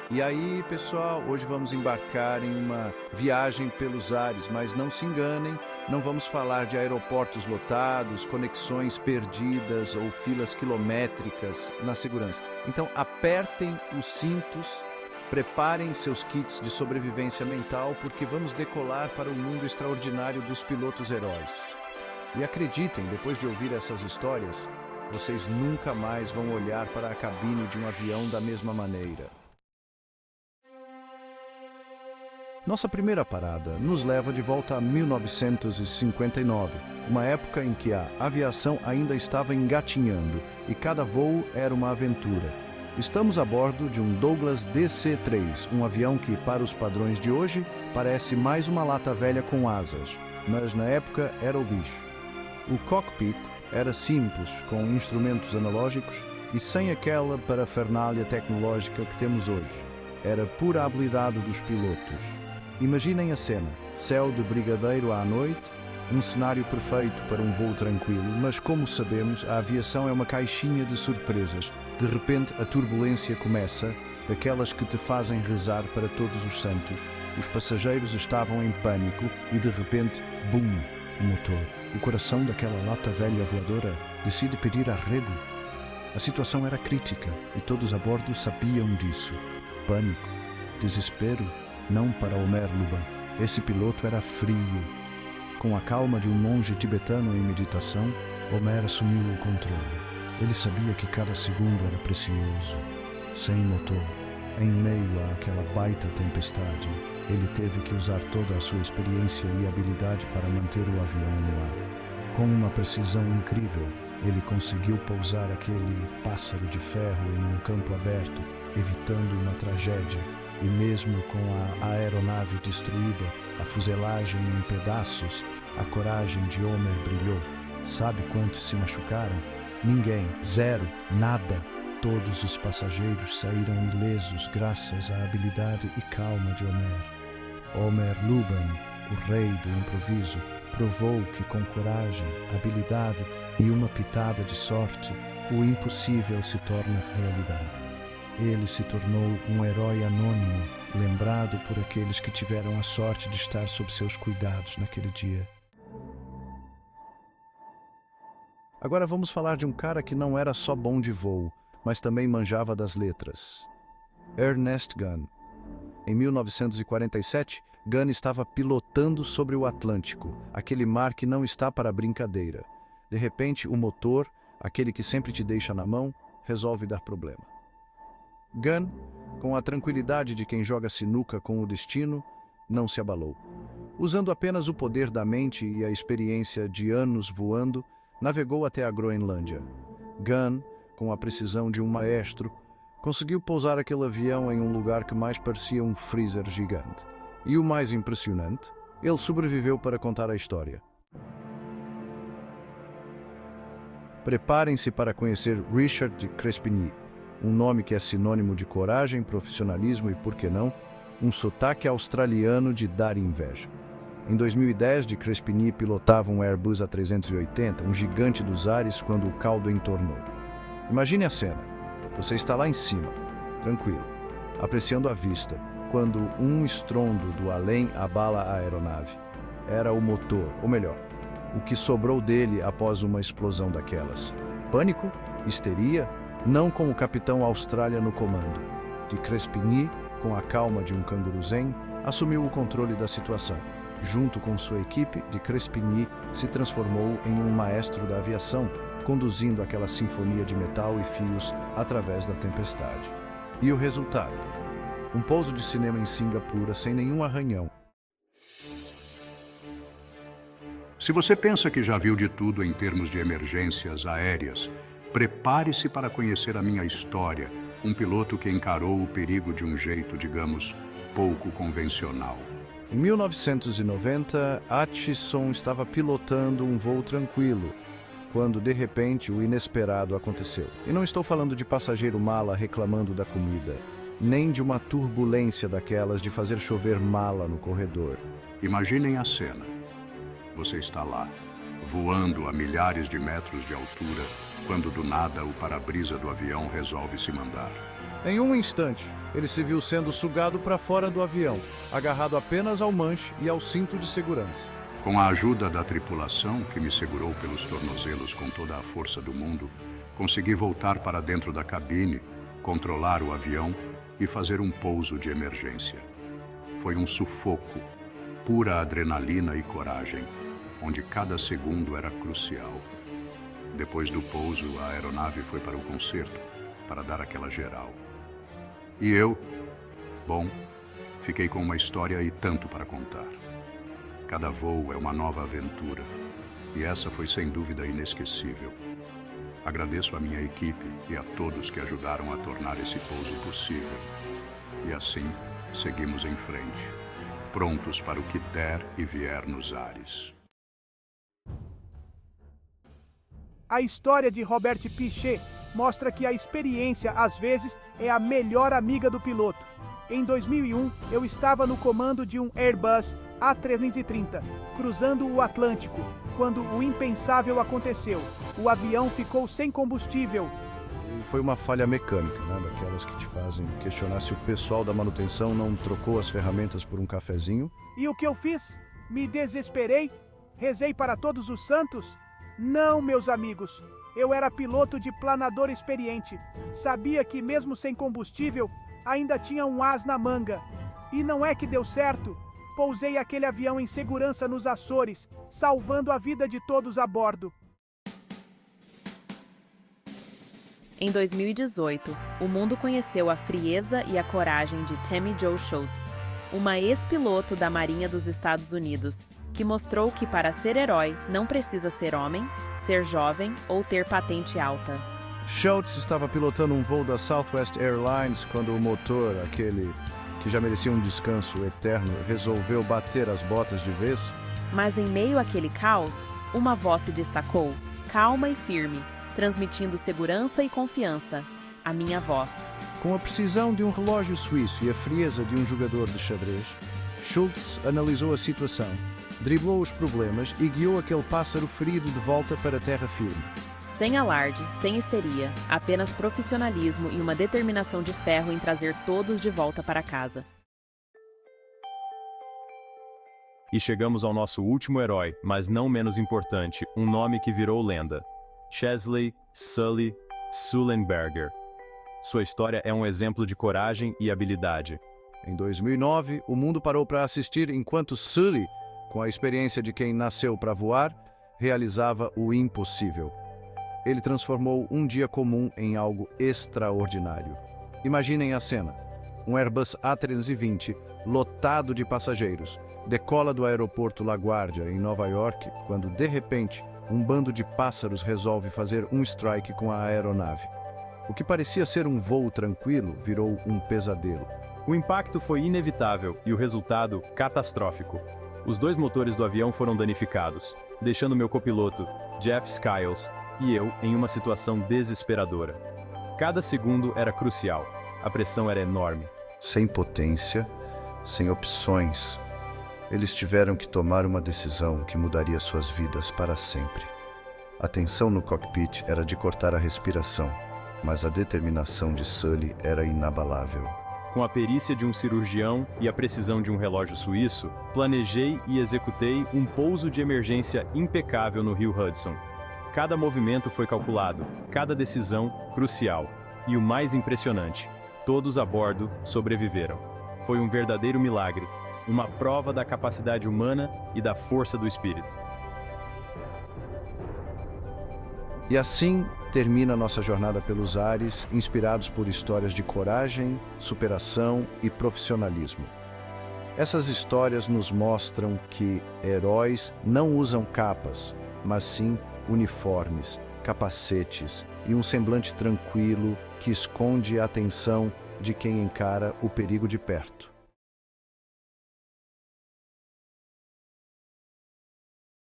E aí, pessoal, hoje vamos embarcar em uma viagem pelos ares, mas não se enganem, não vamos falar de aeroportos lotados, conexões perdidas ou filas quilométricas na segurança. Então, apertem os cintos, preparem seus kits de sobrevivência mental, porque vamos decolar para o mundo extraordinário dos pilotos heróis. E acreditem, depois de ouvir essas histórias, vocês nunca mais vão olhar para a cabine de um avião da mesma maneira. Nossa primeira parada nos leva de volta a 1959, uma época em que a aviação ainda estava engatinhando e cada voo era uma aventura. Estamos a bordo de um Douglas DC-3, um avião que, para os padrões de hoje, parece mais uma lata velha com asas, mas na época era o bicho. O cockpit era simples, com instrumentos analógicos e sem aquela parafernália tecnológica que temos hoje. Era pura habilidade dos pilotos. Imaginem a cena, céu de brigadeiro à noite, um cenário perfeito para um voo tranquilo, mas como sabemos, a aviação é uma caixinha de surpresas. De repente a turbulência começa, daquelas que te fazem rezar para todos os santos. Os passageiros estavam em pânico e de repente, bum, o motor. O coração daquela lata velha voadora decide pedir arrego. A situação era crítica e todos a bordo sabiam disso. Pânico, desespero. Não para Homer Luban. Esse piloto era frio. Com a calma de um monge tibetano em meditação, Homer assumiu o controle. Ele sabia que cada segundo era precioso. Sem motor, em meio àquela baita tempestade, ele teve que usar toda a sua experiência e habilidade para manter o avião no ar. Com uma precisão incrível, ele conseguiu pousar aquele pássaro de ferro em um campo aberto, evitando uma tragédia. E mesmo com a aeronave destruída, a fuselagem em pedaços, a coragem de Homer brilhou. Sabe quantos se machucaram? Ninguém, zero, nada. Todos os passageiros saíram ilesos graças à habilidade e calma de Homer. Homer Luban, o rei do improviso, provou que com coragem, habilidade e uma pitada de sorte, o impossível se torna realidade. Ele se tornou um herói anônimo, lembrado por aqueles que tiveram a sorte de estar sob seus cuidados naquele dia. Agora vamos falar de um cara que não era só bom de voo, mas também manjava das letras. Ernest Gunn. Em 1947, Gunn estava pilotando sobre o Atlântico, aquele mar que não está para brincadeira. De repente, o motor, aquele que sempre te deixa na mão, resolve dar problema. Gunn, com a tranquilidade de quem joga sinuca com o destino, não se abalou. Usando apenas o poder da mente e a experiência de anos voando, navegou até a Groenlândia. Gunn, com a precisão de um maestro, conseguiu pousar aquele avião em um lugar que mais parecia um freezer gigante. E o mais impressionante, ele sobreviveu para contar a história. Preparem-se para conhecer Richard de Crespigny, um nome que é sinônimo de coragem, profissionalismo e, por que não, um sotaque australiano de dar inveja. Em 2010, de Crespigny pilotava um Airbus A380, um gigante dos ares, quando o caldo entornou. Imagine a cena. Você está lá em cima, tranquilo, apreciando a vista, quando um estrondo do além abala a aeronave. Era o motor, ou melhor, o que sobrou dele após uma explosão daquelas. Pânico? Histeria? Não com o capitão Austrália no comando. De Crespigny, com a calma de um canguru zen, assumiu o controle da situação. Junto com sua equipe, de Crespigny se transformou em um maestro da aviação, conduzindo aquela sinfonia de metal e fios através da tempestade. E o resultado? Um pouso de cinema em Singapura sem nenhum arranhão. Se você pensa que já viu de tudo em termos de emergências aéreas, prepare-se para conhecer a minha história, um piloto que encarou o perigo de um jeito, digamos, pouco convencional. Em 1990, Atchison estava pilotando um voo tranquilo, quando de repente o inesperado aconteceu. E não estou falando de passageiro mala reclamando da comida, nem de uma turbulência daquelas de fazer chover mala no corredor. Imaginem a cena. Você está lá, voando a milhares de metros de altura, quando do nada o para-brisa do avião resolve se mandar. Em um instante, ele se viu sendo sugado para fora do avião, agarrado apenas ao manche e ao cinto de segurança. Com a ajuda da tripulação, que me segurou pelos tornozelos com toda a força do mundo, consegui voltar para dentro da cabine, controlar o avião e fazer um pouso de emergência. Foi um sufoco, pura adrenalina e coragem, onde cada segundo era crucial. Depois do pouso, a aeronave foi para o concerto, para dar aquela geral. E eu, bom, fiquei com uma história e tanto para contar. Cada voo é uma nova aventura, e essa foi sem dúvida inesquecível. Agradeço a minha equipe e a todos que ajudaram a tornar esse pouso possível. E assim, seguimos em frente, prontos para o que der e vier nos ares. A história de Robert Piché mostra que a experiência, às vezes, é a melhor amiga do piloto. Em 2001, eu estava no comando de um Airbus A330, cruzando o Atlântico, quando o impensável aconteceu. O avião ficou sem combustível. Foi uma falha mecânica, né? Daquelas que te fazem questionar se o pessoal da manutenção não trocou as ferramentas por um cafezinho. E o que eu fiz? Me desesperei? Rezei para todos os santos? Não, meus amigos. Eu era piloto de planador experiente. Sabia que mesmo sem combustível, ainda tinha um as na manga. E não é que deu certo. Pousei aquele avião em segurança nos Açores, salvando a vida de todos a bordo. Em 2018, o mundo conheceu a frieza e a coragem de Tammie Jo Shultz, uma ex-piloto da Marinha dos Estados Unidos, que mostrou que para ser herói não precisa ser homem, ser jovem ou ter patente alta. Shultz estava pilotando um voo da Southwest Airlines quando o motor, aquele que já merecia um descanso eterno, resolveu bater as botas de vez. Mas em meio àquele caos, uma voz se destacou, calma e firme, transmitindo segurança e confiança. A minha voz. Com a precisão de um relógio suíço e a frieza de um jogador de xadrez, Shultz analisou a situação, driblou os problemas e guiou aquele pássaro ferido de volta para a terra firme. Sem alarde, sem histeria, apenas profissionalismo e uma determinação de ferro em trazer todos de volta para casa. E chegamos ao nosso último herói, mas não menos importante, um nome que virou lenda. Chesley Sully Sullenberger. Sua história é um exemplo de coragem e habilidade. Em 2009, o mundo parou para assistir enquanto Sully, com a experiência de quem nasceu para voar, realizava o impossível. Ele transformou um dia comum em algo extraordinário. Imaginem a cena. Um Airbus A320, lotado de passageiros, decola do aeroporto LaGuardia, em Nova York, quando, de repente, um bando de pássaros resolve fazer um strike com a aeronave. O que parecia ser um voo tranquilo virou um pesadelo. O impacto foi inevitável e o resultado catastrófico. Os dois motores do avião foram danificados, deixando meu copiloto, Jeff Skiles, e eu em uma situação desesperadora. Cada segundo era crucial. A pressão era enorme. Sem potência, sem opções, eles tiveram que tomar uma decisão que mudaria suas vidas para sempre. A tensão no cockpit era de cortar a respiração, mas a determinação de Sully era inabalável. Com a perícia de um cirurgião e a precisão de um relógio suíço, planejei e executei um pouso de emergência impecável no Rio Hudson. Cada movimento foi calculado, cada decisão crucial. E o mais impressionante, todos a bordo sobreviveram. Foi um verdadeiro milagre, uma prova da capacidade humana e da força do espírito. E assim termina nossa jornada pelos ares, inspirados por histórias de coragem, superação e profissionalismo. Essas histórias nos mostram que heróis não usam capas, mas sim uniformes, capacetes e um semblante tranquilo que esconde a atenção de quem encara o perigo de perto.